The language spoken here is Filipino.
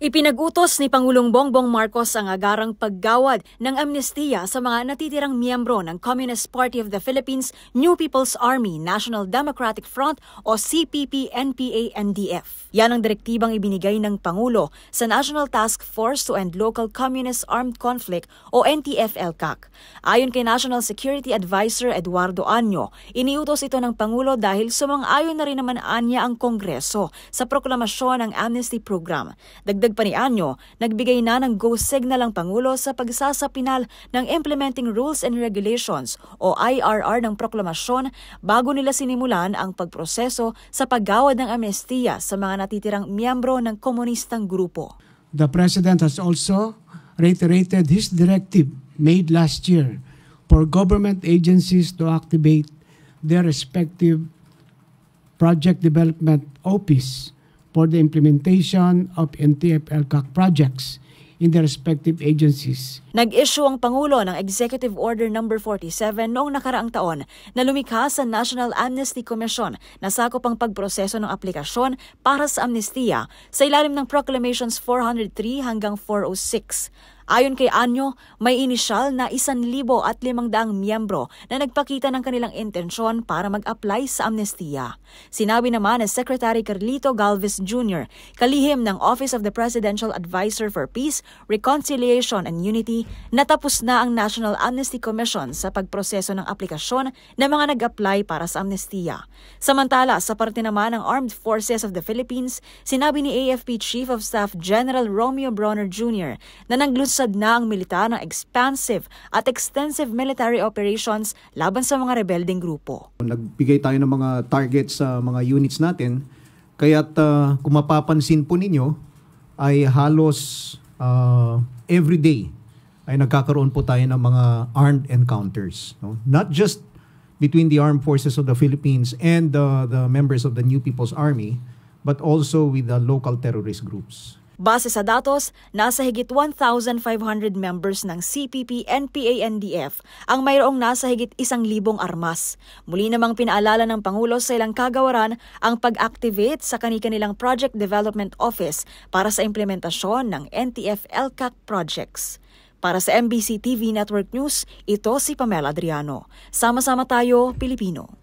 Ipinag-utos ni Pangulong Bongbong Marcos ang agarang paggawad ng amnestiya sa mga natitirang miyembro ng Communist Party of the Philippines, New People's Army, National Democratic Front o CPP-NPA-NDF. Yan ang direktibang ibinigay ng Pangulo sa National Task Force to End Local Communist Armed Conflict o NTF-ELCAC. Ayon kay National Security Advisor Eduardo Año, iniutos ito ng Pangulo dahil sumang-ayon na rin naman anya ang Kongreso sa proklamasyon ng amnesty program. Dagdag pa ni Año, nagbigay na ng go signal ang Pangulo sa pagsasapinal ng Implementing Rules and Regulations o IRR ng proklamasyon bago nila sinimulan ang pagproseso sa paggawad ng amnestiya sa mga natitirang miyembro ng komunistang grupo. The President has also reiterated his directive made last year for government agencies to activate their respective project development office for the implementation of NTF-ELCAC projects in their respective agencies. Nag-issue ang Pangulo ng Executive Order No. 47 noong nakaraang taon na lumikha sa National Amnesty Commission na sakop ang pagproseso ng aplikasyon para sa amnestiya sa ilalim ng Proclamations 403 hanggang 406. Ayon kay Año, may inisyal na 1,500 miyembro na nagpakita ng kanilang intensyon para mag-apply sa amnestiya. Sinabi naman ni Secretary Carlito Galvez Jr., kalihim ng Office of the Presidential Advisor for Peace, Reconciliation and Unity, natapos na ang National Amnesty Commission sa pagproseso ng aplikasyon ng mga nag-apply para sa amnestiya. Samantala, sa parte naman ng Armed Forces of the Philippines, sinabi ni AFP Chief of Staff General Romeo Bronner Jr. na naglunsad na ang militar ng expansive at extensive military operations laban sa mga rebelding grupo. Nagbigay tayo ng mga targets sa mga units natin, kaya't kung mapapansin po ninyo ay halos every day ay nagkakaroon po tayo ng mga armed encounters. No? Not just between the armed forces of the Philippines and the members of the New People's Army, but also with the local terrorist groups. Base sa datos, nasa higit 1,500 members ng CPP-NPA-NDF ang mayroong nasa higit 1,000 armas. Muli namang pinaalala ng Pangulo sa ilang kagawaran ang pag-activate sa kani-kanilang Project Development Office para sa implementasyon ng NTF-ELCAC projects. Para sa MBC TV Network News, ito si Pamela Adriano. Sama-sama tayo, Pilipino.